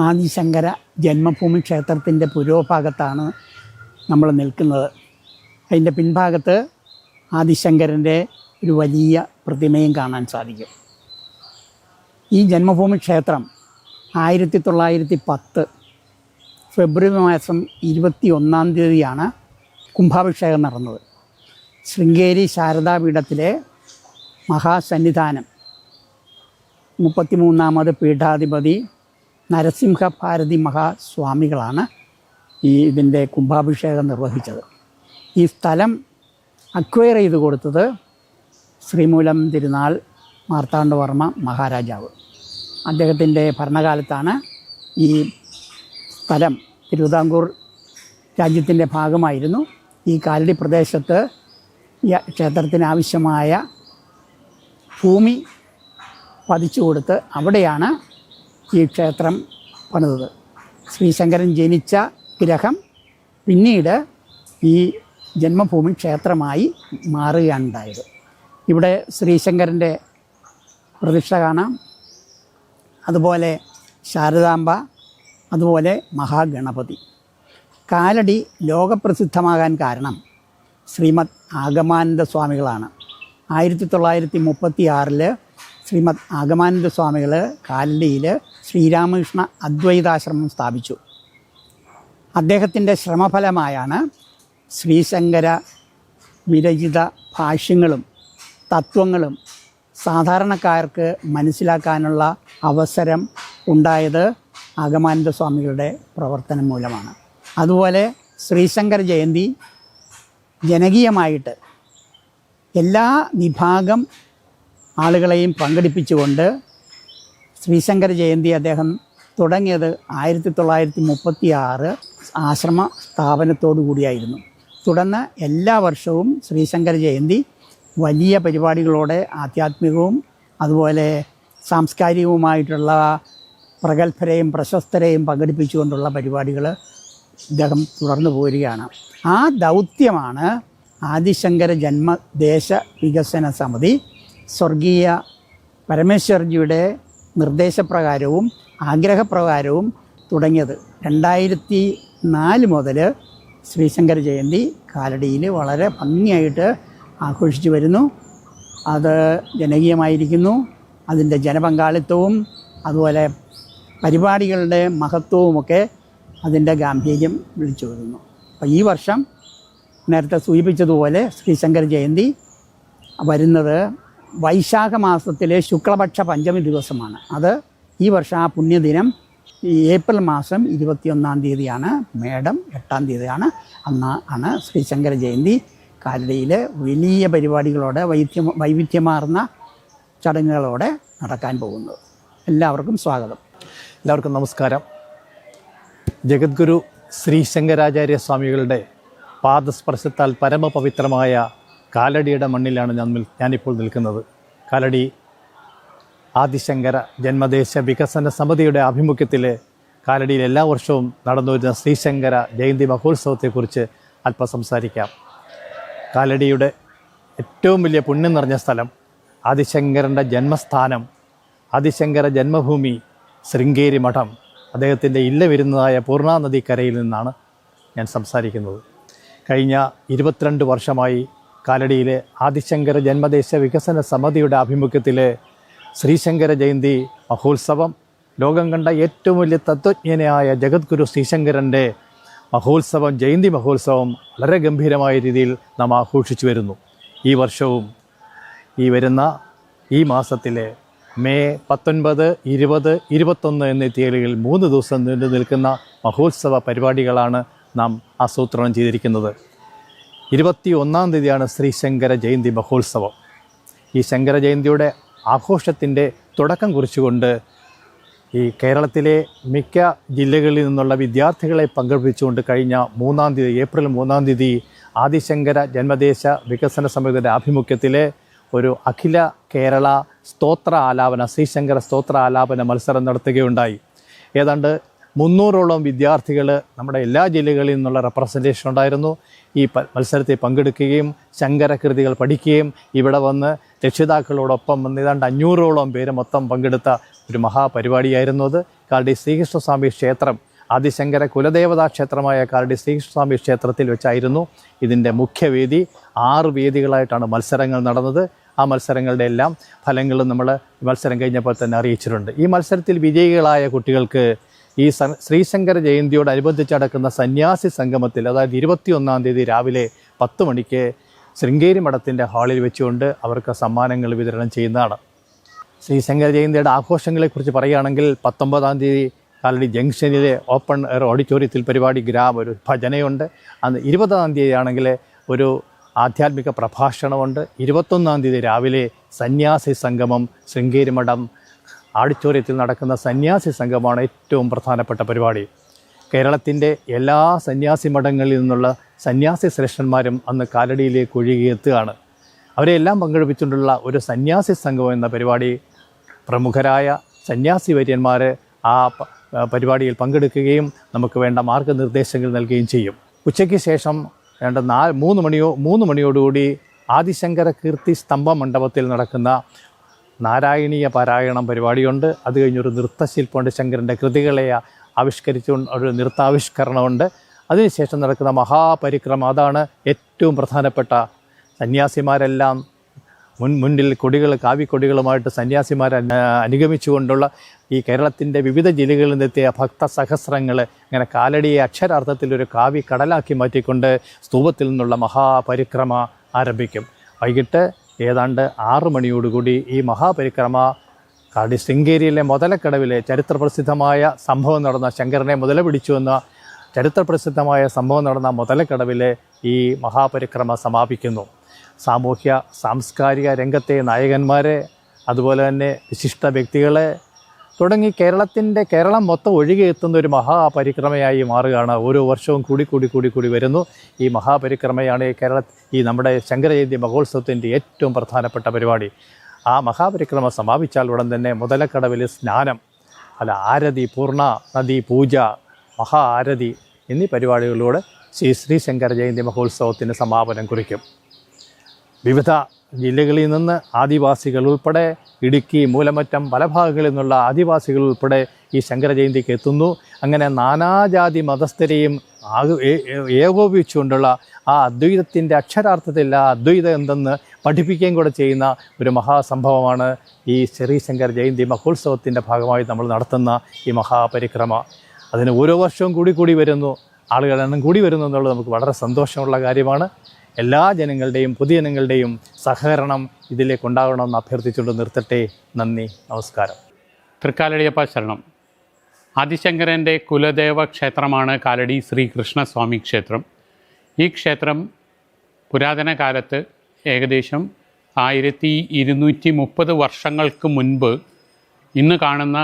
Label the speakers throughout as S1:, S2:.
S1: ആദിശങ്കര ജന്മഭൂമി ക്ഷേത്രത്തിൻ്റെ പുരോഭാഗത്താണ് നമ്മൾ നിൽക്കുന്നത്. അതിൻ്റെ പിൻഭാഗത്ത് ആദിശങ്കരൻ്റെ ഒരു വലിയ പ്രതിമയും കാണാൻ സാധിക്കും. ഈ ജന്മഭൂമി ക്ഷേത്രം 1910 ഫെബ്രുവരി മാസം 21-ാം തീയതിയാണ് കുംഭാഭിഷേകം നടന്നത്. ശൃംഗേരി ശാരദാപീഠത്തിലെ മഹാസന്നിധാനം 33ാമത് പീഠാധിപതി നരസിംഹഭാരതി മഹാസ്വാമികളാണ് ഇതിൻ്റെ കുംഭാഭിഷേകം നിർവഹിച്ചത്. ഈ സ്ഥലം അക്വയർ ചെയ്ത് കൊടുത്തത് ശ്രീമൂലം തിരുനാൾ മാർത്താണ്ഡവർമ്മ മഹാരാജാവ്. അദ്ദേഹത്തിൻ്റെ ഭരണകാലത്താണ് ഈ സ്ഥലം തിരുവിതാംകൂർ രാജ്യത്തിൻ്റെ ഭാഗമായിരുന്നു. ഈ കാലടി പ്രദേശത്ത് ഈ ക്ഷേത്രത്തിനാവശ്യമായ ഭൂമി പതിച്ചു കൊടുത്ത് അവിടെയാണ് ഈ ക്ഷേത്രം പണിതത്. ശ്രീശങ്കരൻ ജനിച്ച ഗ്രഹം പിന്നീട് ഈ ജന്മഭൂമി ക്ഷേത്രമായി മാറുകയാണ് ഉണ്ടായത്. ഇവിടെ ശ്രീശങ്കരൻ്റെ പ്രതിഷ്ഠ കാണാം, അതുപോലെ ശാരദാംബ, അതുപോലെ മഹാഗണപതി. കാലടി ലോകപ്രസിദ്ധമാകാൻ കാരണം ശ്രീമദ് ആഗമാനന്ദ സ്വാമികളാണ്. 1936 ശ്രീമദ് ആഗമാനന്ദ സ്വാമികൾ കാലടിയിൽ ശ്രീരാമകൃഷ്ണ അദ്വൈതാശ്രമം സ്ഥാപിച്ചു. അദ്ദേഹത്തിൻ്റെ ശ്രമഫലമായാണ് ശ്രീശങ്കര വിരചിത ഭാഷ്യങ്ങളും തത്വങ്ങളും സാധാരണക്കാർക്ക് മനസ്സിലാക്കാനുള്ള അവസരം ഉണ്ടായത് ആഗമാനന്ദ സ്വാമികളുടെ പ്രവർത്തനം മൂലമാണ്. അതുപോലെ ശ്രീശങ്കര ജയന്തി ജനകീയമായിട്ട് എല്ലാ വിഭാഗം ആളുകളെയും പങ്കെടുപ്പിച്ചുകൊണ്ട് ശ്രീശങ്കര ജയന്തി അദ്ദേഹം തുടങ്ങിയത് 1936 ആശ്രമ സ്ഥാപനത്തോടു കൂടിയായിരുന്നു. തുടർന്ന് എല്ലാ വർഷവും ശ്രീശങ്കര ജയന്തി വലിയ പരിപാടികളോടെ ആധ്യാത്മികവും അതുപോലെ സാംസ്കാരികവുമായിട്ടുള്ള പ്രഗത്ഭരെയും പ്രശസ്തരെയും പങ്കെടുപ്പിച്ചുകൊണ്ടുള്ള പരിപാടികൾ ഇദ്ദേഹം തുടർന്നു പോരുകയാണ്. ആ ദൗത്യമാണ് ആദിശങ്കര ജന്മദേശ വികസന സമിതി സ്വർഗീയ പരമേശ്വർജിയുടെ നിർദ്ദേശപ്രകാരവും ആഗ്രഹപ്രകാരവും തുടങ്ങിയത്. 2004 മുതൽ ശ്രീശങ്കര ജയന്തി കാലടിയിൽ വളരെ ഭംഗിയായിട്ട് ആഘോഷിച്ചു വരുന്നു. അത് ജനകീയമായിരിക്കുന്നു. അതിൻ്റെ ജനപങ്കാളിത്തവും അതുപോലെ പരിപാടികളുടെ മഹത്വവുമൊക്കെ അതിൻ്റെ ഗാംഭീര്യം വിളിച്ചു വരുന്നു. അപ്പോൾ ഈ വർഷം നേരത്തെ സൂചിപ്പിച്ചതുപോലെ ശ്രീശങ്കര ജയന്തി വരുന്നത് വൈശാഖ മാസത്തിലെ ശുക്ലപക്ഷ പഞ്ചമി ദിവസമാണ്. അത് ഈ വർഷം ആ പുണ്യദിനം ഏപ്രിൽ മാസം 21-ാം തീയതിയാണ്. മേടം 8-ാം തീയതിയാണ്. ആണ് ശ്രീശങ്കര ജയന്തി കാലടിയിൽ വലിയ പരിപാടികളോടെ വൈവിധ്യമാർന്ന ചടങ്ങുകളോടെ നടക്കാൻ പോകുന്നത്. എല്ലാവർക്കും സ്വാഗതം.
S2: എല്ലാവർക്കും നമസ്കാരം. ജഗദ്ഗുരു ശ്രീശങ്കരാചാര്യ സ്വാമികളുടെ പാദസ്പർശത്താൽ പരമപവിത്രമായ കാലടിയുടെ മണ്ണിലാണ് ഞാനിപ്പോൾ നിൽക്കുന്നത്. കാലടി ആദിശങ്കര ജന്മദേശ വികസന സമിതിയുടെ ആഭിമുഖ്യത്തിൽ കാലടിയിൽ എല്ലാ വർഷവും നടന്നു വരുന്ന ശ്രീശങ്കര ജയന്തി മഹോത്സവത്തെക്കുറിച്ച് അല്പം സംസാരിക്കാം. കാലടിയുടെ ഏറ്റവും വലിയ പുണ്യം നിറഞ്ഞ സ്ഥലം, ആദിശങ്കരൻ്റെ ജന്മസ്ഥാനം, ആദിശങ്കര ജന്മഭൂമി ശൃംഗേരി മഠം, അദ്ദേഹത്തിൻ്റെ ഇല്ല വരുന്നതായ പൂർണ്ണാനദിക്കരയിൽ നിന്നാണ് ഞാൻ സംസാരിക്കുന്നത്. കഴിഞ്ഞ 22 വർഷമായി കാലടിയിലെ ആദിശങ്കര ജന്മദേശ വികസന സമിതിയുടെ ആഭിമുഖ്യത്തിൽ ശ്രീശങ്കര ജയന്തി മഹോത്സവം, ലോകം കണ്ട ഏറ്റവും വലിയ തത്വജ്ഞനായ ജഗദ്ഗുരു ശ്രീശങ്കരൻ്റെ മഹോത്സവം, ജയന്തി മഹോത്സവം വളരെ ഗംഭീരമായ രീതിയിൽ നാം ആഘോഷിച്ചു വരുന്നു. ഈ വർഷവും ഈ വരുന്ന ഈ മാസത്തിലെ മെയ് 19, 20, 21 എന്നീ തീയതികളിൽ 3 ദിവസം നീണ്ടു നിൽക്കുന്ന മഹോത്സവ പരിപാടികളാണ് നാം ആസൂത്രണം ചെയ്തിരിക്കുന്നത്. 21-ാം തീയതിയാണ് ശ്രീശങ്കര ജയന്തി മഹോത്സവം. ഈ ശങ്കര ജയന്തിയുടെ ആഘോഷത്തിൻ്റെ തുടക്കം കുറിച്ചുകൊണ്ട് ഈ കേരളത്തിലെ മിക്ക ജില്ലകളിൽ നിന്നുള്ള വിദ്യാർത്ഥികളെ പങ്കെടുപ്പിച്ചുകൊണ്ട് കഴിഞ്ഞ ഏപ്രിൽ 3-ാം തീയതി ആദിശങ്കര ജന്മദേശ വികസന സമിതിയുടെ ആഭിമുഖ്യത്തിൽ ഒരു അഖില കേരള സ്തോത്ര ആലാപന ശ്രീശങ്കര സ്തോത്ര ആലാപന മത്സരം നടത്തുകയുണ്ടായി. ഏതാണ്ട് 300ഓളം വിദ്യാർത്ഥികൾ നമ്മുടെ എല്ലാ ജില്ലകളിൽ നിന്നുള്ള റെപ്രസെൻറ്റേഷൻ ഉണ്ടായിരുന്നു. ഈ മത്സരത്തിൽ പങ്കെടുക്കുകയും ശങ്കരകൃതികൾ പഠിക്കുകയും ഇവിടെ വന്ന് രക്ഷിതാക്കളോടൊപ്പം വന്ന് ഏതാണ്ട് 500ഓളം പേര് മൊത്തം പങ്കെടുത്ത ഒരു മഹാപരിപാടിയായിരുന്നു അത്. കാലടി ശ്രീകൃഷ്ണസ്വാമി ക്ഷേത്രം, ആദിശങ്കര കുലദേവതാ ക്ഷേത്രമായ കാലടി ശ്രീകൃഷ്ണസ്വാമി ക്ഷേത്രത്തിൽ വെച്ചായിരുന്നു ഇതിൻ്റെ മുഖ്യവേദി. 6 വേദികളായിട്ടാണ് മത്സരങ്ങൾ നടന്നത്. ആ മത്സരങ്ങളുടെ എല്ലാം ഫലങ്ങളും നമ്മൾ മത്സരം കഴിഞ്ഞപ്പോൾ തന്നെ അറിയിച്ചിട്ടുണ്ട്. ഈ മത്സരത്തിൽ വിജയികളായ കുട്ടികൾക്ക് ഈ ശ്രീശങ്കര ജയന്തിയോടനുബന്ധിച്ച് നടക്കുന്ന സന്യാസി സംഗമത്തിൽ, അതായത് 21-ാം തീയതി രാവിലെ 10 മണിക്ക് ശൃംഗേരി മഠത്തിൻ്റെ ഹാളിൽ വെച്ചുകൊണ്ട് അവർക്ക് സമ്മാനങ്ങൾ വിതരണം ചെയ്യുന്നതാണ്. ശ്രീശങ്കര ജയന്തിയുടെ ആഘോഷങ്ങളെക്കുറിച്ച് പറയുകയാണെങ്കിൽ 19-ാം തീയതി കാലടി ജംഗ്ഷനിലെ ഓപ്പൺ എയർ ഓഡിറ്റോറിയത്തിൽ പരിപാടി ഒരു ഭജനയുണ്ട്. അന്ന് 20-ാം തീയതി ആണെങ്കിൽ ഒരു ആധ്യാത്മിക പ്രഭാഷണമുണ്ട്. 21-ാം തീയതി രാവിലെ സന്യാസി സംഗമം ശൃംഗേരി മഠം ഓഡിറ്റോറിയത്തിൽ നടക്കുന്ന സന്യാസി സംഗമമാണ് ഏറ്റവും പ്രധാനപ്പെട്ട പരിപാടി. കേരളത്തിൻ്റെ എല്ലാ സന്യാസി മഠങ്ങളിൽ നിന്നുള്ള സന്യാസി ശ്രേഷ്ഠന്മാരും അന്ന് കാലടിയിലേക്ക് ഒഴുകിയെത്തുകയാണ്. അവരെല്ലാം പങ്കെടുപ്പിച്ചുകൊണ്ടുള്ള ഒരു സന്യാസി സംഗമം എന്ന പരിപാടി പ്രമുഖരായ സന്യാസി വര്യന്മാർ ആ പരിപാടിയിൽ പങ്കെടുക്കുകയും നമുക്ക് വേണ്ട മാർഗനിർദ്ദേശങ്ങൾ നൽകുകയും ചെയ്യും. ഉച്ചയ്ക്ക് ശേഷം വേണ്ട 3 മണിയോടുകൂടി ആദിശങ്കര കീർത്തി സ്തംഭ മണ്ഡപത്തിൽ നടക്കുന്ന നാരായണീയ പാരായണം പരിപാടിയുണ്ട്. അത് കഴിഞ്ഞൊരു നൃത്തശില്പമുണ്ട്, ശങ്കരൻ്റെ കൃതികളെ ആവിഷ്കരിച്ചുകൊണ്ട് ഒരു നൃത്താവിഷ്കരണമുണ്ട്. അതിനുശേഷം നടക്കുന്ന മഹാപരിക്രമ, അതാണ് ഏറ്റവും പ്രധാനപ്പെട്ട. സന്യാസിമാരെല്ലാം മുന്നിൽ കാവിക്കൊടികളുമായിട്ട് സന്യാസിമാരെ അനുഗമിച്ചുകൊണ്ടുള്ള ഈ കേരളത്തിൻ്റെ വിവിധ ജില്ലകളിൽ നിന്നെത്തിയ ഭക്തസഹസ്രങ്ങൾ ഇങ്ങനെ കാലടിയെ അക്ഷരാർത്ഥത്തിൽ ഒരു കാവി കടലാക്കി മാറ്റിക്കൊണ്ട് സ്തൂപത്തിൽ നിന്നുള്ള മഹാപരിക്രമ ആരംഭിക്കും. വൈകിട്ട് ഏതാണ്ട് 6 മണിയോടുകൂടി ഈ മഹാപരിക്രമ കാലടി ശൃംഗേരിയിലെ മുതലക്കടവിലെ ചരിത്രപ്രസിദ്ധമായ സംഭവം നടന്ന, ശങ്കരനെ മുതല പിടിച്ചുവെന്ന ചരിത്രപ്രസിദ്ധമായ സംഭവം നടന്ന മുതലക്കടവിലെ ഈ മഹാപരിക്രമ സമാപിക്കുന്നു. സാമൂഹ്യ സാംസ്കാരിക രംഗത്തെ നായകന്മാരെ, അതുപോലെ തന്നെ വിശിഷ്ട വ്യക്തികളെ തുടങ്ങി കേരളം മൊത്തം ഒഴുകിയെത്തുന്ന ഒരു മഹാപരിക്രമയായി മാറുകയാണ്. ഓരോ വർഷവും കൂടി വരുന്നു. ഈ മഹാപരിക്രമയാണ് ഈ നമ്മുടെ ശങ്കരജയന്തി മഹോത്സവത്തിൻ്റെ ഏറ്റവും പ്രധാനപ്പെട്ട പരിപാടി. ആ മഹാപരിക്രമ സമാപിച്ചാൽ ഉടൻ തന്നെ മുതലക്കടവിൽ സ്നാനം, ആരതി, പൂർണ്ണ നദി പൂജ, മഹാ ആരതി എന്നീ പരിപാടികളിലൂടെ ശ്രീശങ്കര ജയന്തി മഹോത്സവത്തിന് സമാപനം കുറിക്കും. വിവിധ ജില്ലകളിൽ നിന്ന് ആദിവാസികൾ ഉൾപ്പെടെ, ഇടുക്കി, മൂലമറ്റം പല ഭാഗങ്ങളിൽ നിന്നുള്ള ആദിവാസികൾ ഉൾപ്പെടെ ഈ ശങ്കരജയന്തിക്ക് എത്തുന്നു. അങ്ങനെ നാനാജാതി മതസ്ഥരെയും ഏകോപിച്ചുകൊണ്ടുള്ള ആ അദ്വൈതത്തിൻ്റെ അക്ഷരാർത്ഥത്തിൽ ആ അദ്വൈതം എന്തെന്ന് പഠിപ്പിക്കുകയും കൂടെ ചെയ്യുന്ന ഒരു മഹാസംഭവമാണ് ഈ ശ്രീശങ്കര ജയന്തി മഹോത്സവത്തിൻ്റെ ഭാഗമായി നമ്മൾ നടത്തുന്ന ഈ മഹാപരിക്രമ. അതിന് ഓരോ വർഷവും കൂടി വരുന്നു, ആളുകളുടെ എണ്ണം കൂടി വരുന്നു എന്നുള്ളത് നമുക്ക് വളരെ സന്തോഷമുള്ള കാര്യമാണ്. എല്ലാ ജനങ്ങളുടെയും പൊതുജനങ്ങളുടെയും സഹകരണം ഇതിലേക്ക് ഉണ്ടാകണമെന്ന് അഭ്യർത്ഥിച്ചുകൊണ്ട് നിർത്തട്ടെ. നന്ദി, നമസ്കാരം.
S3: തൃക്കാലടിയപ്പ ശരണം. ആദിശങ്കരൻ്റെ കുലദേവ ക്ഷേത്രമാണ് കാലടി ശ്രീകൃഷ്ണസ്വാമി ക്ഷേത്രം. ഈ ക്ഷേത്രം പുരാതന കാലത്ത് ഏകദേശം 1230 വർഷങ്ങൾക്ക് മുൻപ് ഇന്ന് കാണുന്ന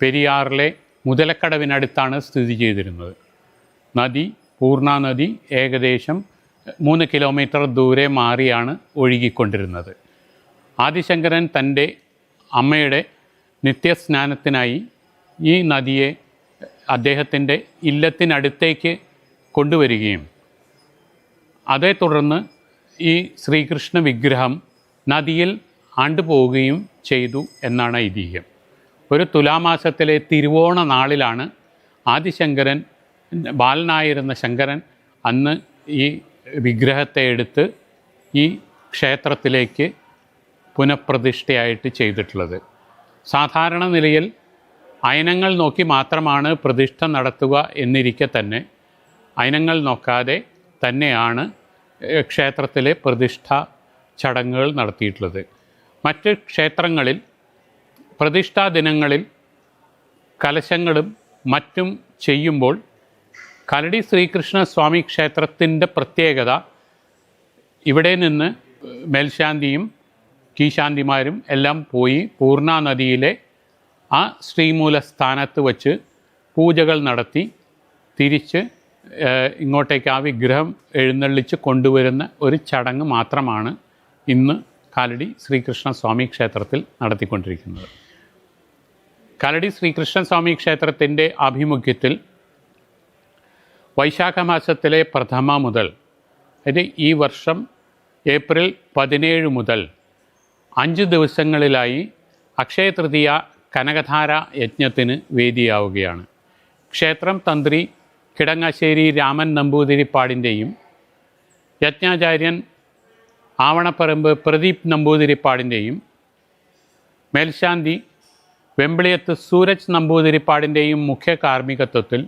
S3: പെരിയാറിലെ മുതലക്കടവിനടുത്താണ് സ്ഥിതി ചെയ്തിരുന്നത്. നദി, പൂർണ്ണ നദി ഏകദേശം 3 കിലോമീറ്റർ ദൂരെ മാറിയാണ് ഒഴുകിക്കൊണ്ടിരുന്നത്. ആദിശങ്കരൻ തൻ്റെ അമ്മയുടെ നിത്യസ്നാനത്തിനായി ഈ നദിയെ അദ്ദേഹത്തിൻ്റെ ഇല്ലത്തിനടുത്തേക്ക് കൊണ്ടുവരികയും അതേ തുടർന്ന് ഈ ശ്രീകൃഷ്ണ വിഗ്രഹം നദിയിൽ ആണ്ടുപോവുകയും ചെയ്തു എന്നാണ് ഐതിഹ്യം. ഒരു തുലാമാസത്തിലെ തിരുവോണ നാളിലാണ് ആദിശങ്കരൻ, ബാലനായിരുന്ന ശങ്കരൻ അന്ന് ഈ വിഗ്രഹത്തെ എടുത്ത് ഈ ക്ഷേത്രത്തിലേക്ക് പുനഃപ്രതിഷ്ഠയായിട്ട് ചെയ്തിട്ടുള്ളത്. സാധാരണ നിലയിൽ അയനങ്ങൾ നോക്കി മാത്രമാണ് പ്രതിഷ്ഠ നടത്തുക എന്നിരിക്കെ തന്നെ അയനങ്ങൾ നോക്കാതെ തന്നെയാണ് ക്ഷേത്രത്തിലെ പ്രതിഷ്ഠ ചടങ്ങുകൾ നടത്തിയിട്ടുള്ളത്. മറ്റ് ക്ഷേത്രങ്ങളിൽ പ്രതിഷ്ഠാ ദിനങ്ങളിൽ കലശങ്ങളും മറ്റും ചെയ്യുമ്പോൾ കാലടി ശ്രീകൃഷ്ണ സ്വാമി ക്ഷേത്രത്തിൻ്റെ പ്രത്യേകത, ഇവിടെ നിന്ന് മേൽശാന്തിയും കീശാന്തിമാരും എല്ലാം പോയി പൂർണ്ണ നദിയിലെ ആ ശ്രീമൂല സ്ഥാനത്ത് വച്ച് പൂജകൾ നടത്തി തിരിച്ച് ഇങ്ങോട്ടേക്ക് ആ വിഗ്രഹം എഴുന്നള്ളിച്ച് കൊണ്ടുവരുന്ന ഒരു ചടങ്ങ് മാത്രമാണ് ഇന്ന് കാലടി ശ്രീകൃഷ്ണ സ്വാമി ക്ഷേത്രത്തിൽ നടത്തിക്കൊണ്ടിരിക്കുന്നത്. കലടി ശ്രീകൃഷ്ണസ്വാമി ക്ഷേത്രത്തിൻ്റെ ആഭിമുഖ്യത്തിൽ വൈശാഖ മാസത്തിലെ പ്രഥമ മുതൽ, അതായത് ഈ വർഷം ഏപ്രിൽ 17 മുതൽ 5 ദിവസങ്ങളിലായി അക്ഷയതൃതീയ കനകധാര യജ്ഞത്തിന് വേദിയാവുകയാണ്. ക്ഷേത്രം തന്ത്രി കിടങ്ങശ്ശേരി രാമൻ നമ്പൂതിരിപ്പാടിൻ്റെയും യജ്ഞാചാര്യൻ ആവണപ്പറമ്പ് പ്രദീപ് നമ്പൂതിരിപ്പാടിൻ്റെയും മേൽശാന്തി വെമ്പിളിയത്ത് സൂരജ് നമ്പൂതിരിപ്പാടിൻ്റെയും മുഖ്യ കാർമ്മികത്വത്തിൽ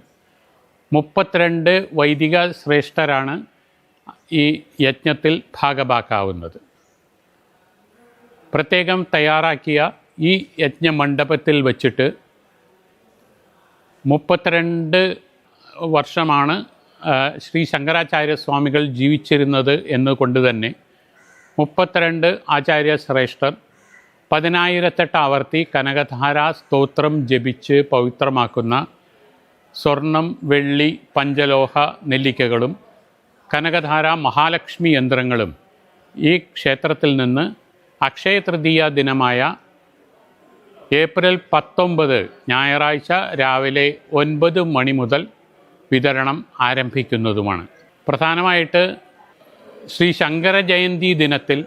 S3: 32 വൈദിക ശ്രേഷ്ഠരാണ് ഈ യജ്ഞത്തിൽ ഭാഗഭാക്കാവുന്നത്. പ്രത്യേകം തയ്യാറാക്കിയ ഈ യജ്ഞമണ്ഡപത്തിൽ വച്ചിട്ട് 32 വർഷമാണ് ശ്രീ ശങ്കരാചാര്യ സ്വാമികൾ ജീവിച്ചിരുന്നത് എന്നുകൊണ്ട് തന്നെ 32 ആചാര്യ ശ്രേഷ്ഠർ 10,008 ആവർത്തി കനകധാരാ സ്തോത്രം ജപിച്ച് പവിത്രമാക്കുന്ന സ്വർണം, വെള്ളി, പഞ്ചലോഹ നെല്ലിക്കകളും കനകധാര മഹാലക്ഷ്മി യന്ത്രങ്ങളും ഈ ക്ഷേത്രത്തിൽ നിന്ന് അക്ഷയതൃതീയ ദിനമായ ഏപ്രിൽ 19 ഞായറാഴ്ച രാവിലെ 9 മണി മുതൽ വിതരണം ആരംഭിക്കുന്നതുമാണ്. പ്രധാനമായിട്ട് ശ്രീ ശങ്കര ജയന്തി ദിനത്തിൽ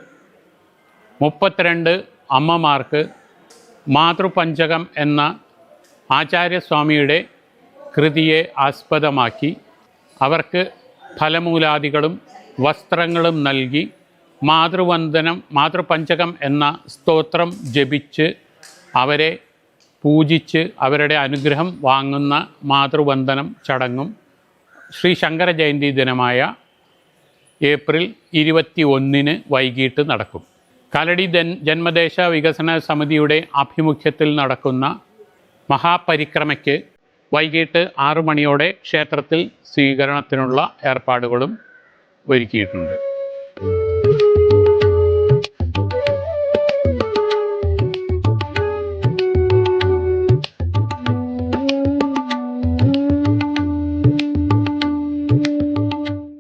S3: 32 അമ്മമാർക്ക് മാതൃപഞ്ചകം എന്ന ആചാര്യസ്വാമിയുടെ കൃതിയെ ആസ്പദമാക്കി അവർക്ക് ഫലമൂലാദികളും വസ്ത്രങ്ങളും നൽകി മാതൃപഞ്ചകം എന്ന സ്തോത്രം ജപിച്ച് അവരെ പൂജിച്ച് അവരുടെ അനുഗ്രഹം വാങ്ങുന്ന മാതൃവന്ദനം ചടങ്ങും ശ്രീ ശങ്കര ജയന്തി ദിനമായ ഏപ്രിൽ 21 വൈകിട്ട് നടക്കും. കലടി ജന്മദേശ വികസന സമിതിയുടെ ആഭിമുഖ്യത്തിൽ നടക്കുന്ന മഹാപരിക്രമയ്ക്ക് വൈകിട്ട് 6 മണിയോടെ ക്ഷേത്രത്തിൽ സ്വീകരണത്തിനുള്ള ഏർപ്പാടുകളും ഒരുക്കിയിട്ടുണ്ട്.